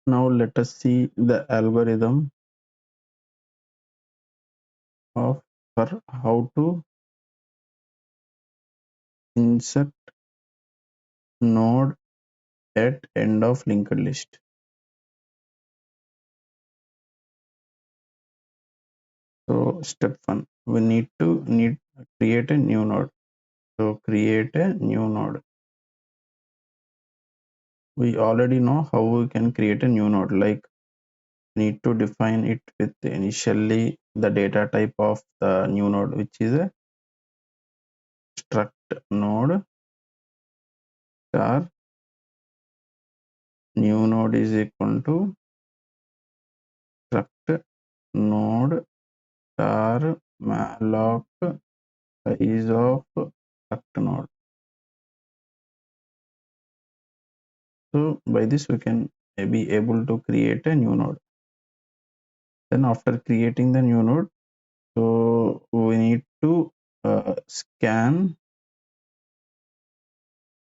Now let us see the algorithm of for how to insert node at end of linked list. So step 1, we need create a new node. So create a new node. We already know how we can create a new node, like need to define it with initially the data type of the new node, which is a struct node star new node is equal to struct node star malloc size of struct node. So by this we can be able to create a new node. Then after creating the new node, so we need to scan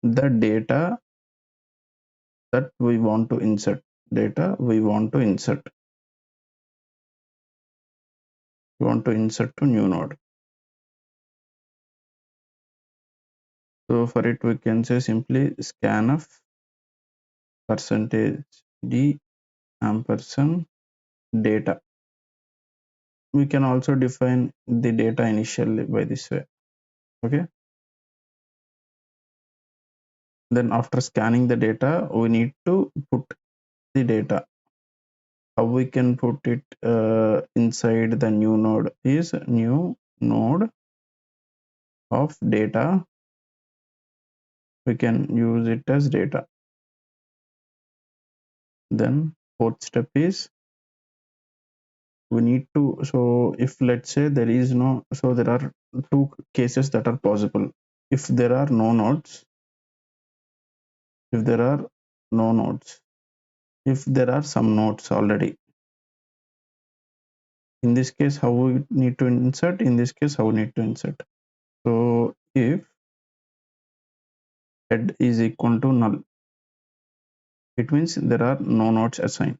the data that we want to insert. We want to insert to new node. So for it we can say simply scanf percentage d ampersand data. We can also define the data initially by this way. Okay, then after scanning the data we need to put the data. How we can put it inside the new node is new node of data. We can use it as data. Then fourth step is we need to, so if let's say there is no, so there are two cases that are possible. If there are no nodes, if there are no nodes, if there are some nodes already, in this case how we need to insert, in this case how we need to insert. So if head is equal to null, it means there are no nodes assigned.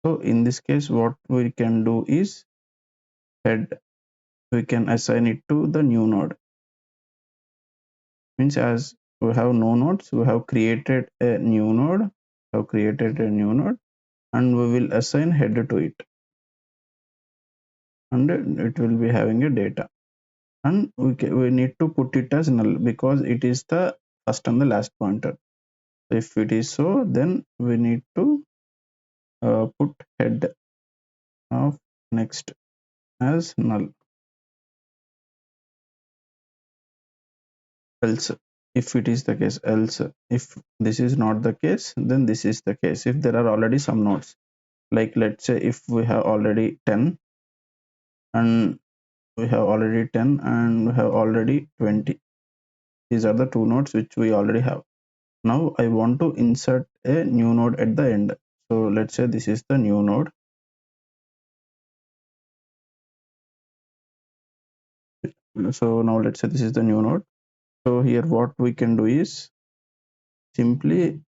So in this case what we can do is head, we can assign it to the new node. Means as we have no nodes, we have created a new node, and we will assign head to it, and it will be having a data, and we need to put it as null because it is the first and the last pointer. If it is so, then we need to put head of next as null. Else, if it is the case, else if this is not the case, then this is the case. If there are already some nodes, like let's say if we have already 10 and we have already 10 and we have already 20, these are the two nodes which we already have. Now I want to insert a new node at the end. So let's say this is the new node. So now let's say this is the new node. So here what we can do is simply,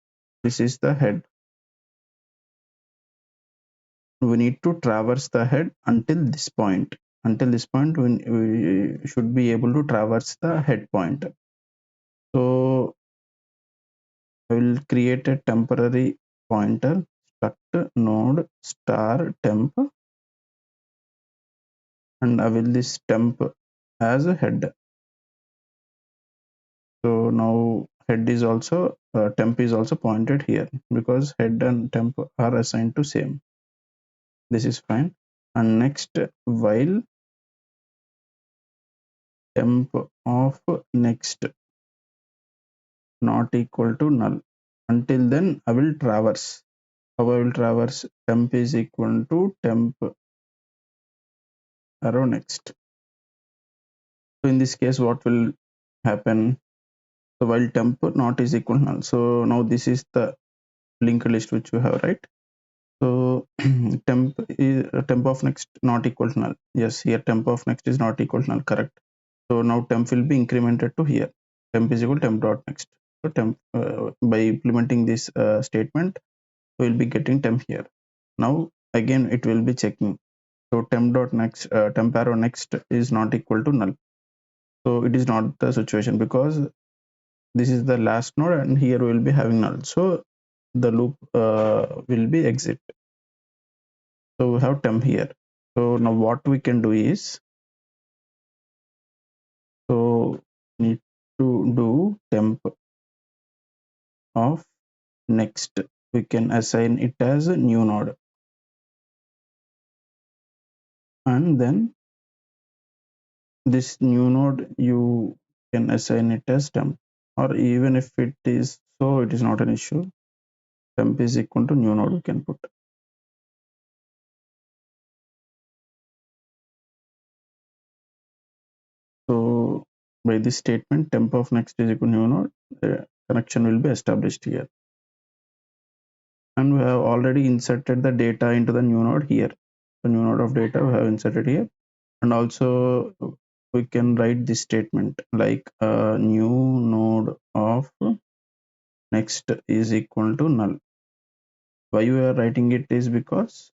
this is the head. We need to traverse the head until this point. Until this point, we should be able to traverse the head point. So I will create a temporary pointer struct node star temp, and I will this temp as a head. So now head is also temp is also pointed here because head and temp are assigned to same. This is fine. And next, while temp of next not equal to null, until then I will traverse. How I will traverse? Temp is equal to temp arrow next. So in this case what will happen? So while temp not is equal to null, so now this is the linked list which we have, right? So temp of next not equal to null. Yes, here temp of next is not equal to null, correct. So now temp will be incremented to here. Temp is equal to temp dot next. So temp by implementing this statement, we will be getting temp here. Now again it will be checking. So temp dot next temp arrow next is not equal to null. So it is not the situation because this is the last node and here we will be having null. So the loop will be exit. So we have temp here. So now what we can do is, so need to do temp of next. We can assign it as a new node, and then this new node you can assign it as temp, or even if it is so, it is not an issue. Temp is equal to new node we can put. So by this statement, temp of next is equal to new node, the connection will be established here. And we have already inserted the data into the new node here. The new node of data we have inserted here. And also we can write this statement like new node of next is equal to null. Why we are writing it is because,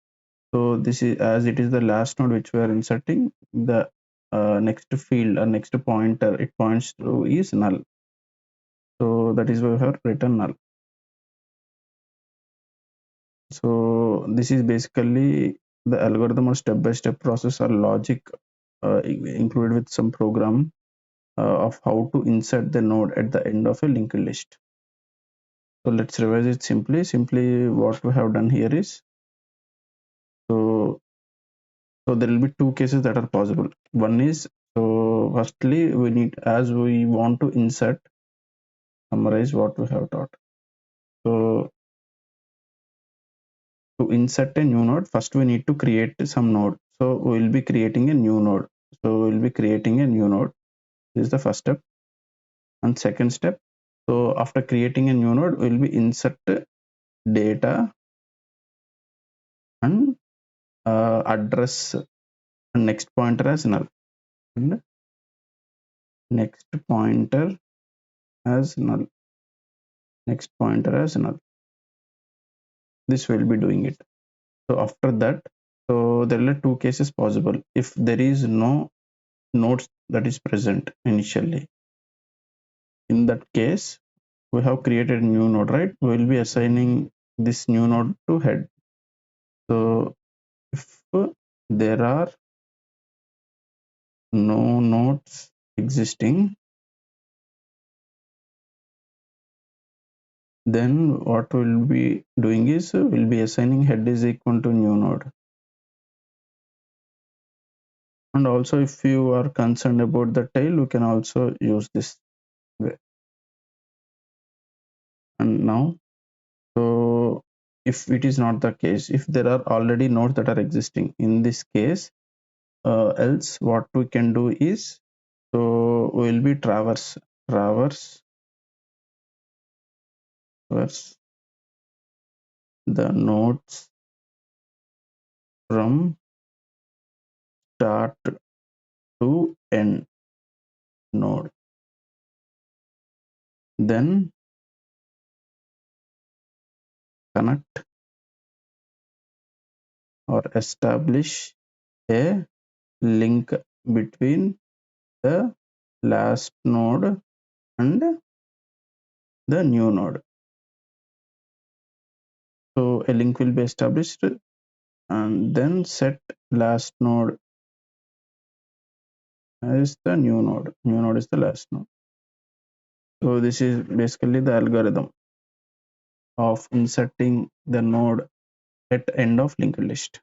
so this is as it is the last node which we are inserting, the next field or next pointer it points to is null. So that is why we have written null. So this is basically the algorithm or step-by-step process or logic included with some program of how to insert the node at the end of a linked list. So let's revise it simply. Simply what we have done here is, so there will be two cases that are possible. One is, so firstly we need, as we want to insert, summarize what we have taught. So to insert a new node, first we need to create some node. So we will be creating a new node. So we will be creating a new node. This is the first step. And second step, so after creating a new node, we will be insert data and address and next pointer as null. And next pointer as null. Next pointer as null. This will be doing it. So after that, so there are two cases possible. If there is no nodes that is present initially, in that case we have created a new node, right? We will be assigning this new node to head. So if there are no nodes existing, then what we'll be doing is we'll be assigning head is equal to new node. And also if you are concerned about the tail, you can also use this way. And now, so if it is not the case, if there are already nodes that are existing in this case, else what we can do is, so we'll be traverse the nodes from start to end node, then connect or establish a link between the last node and the new node. So a link will be established and then set last node as the new node. New node is the last node. So this is basically the algorithm of inserting the node at end of linked list.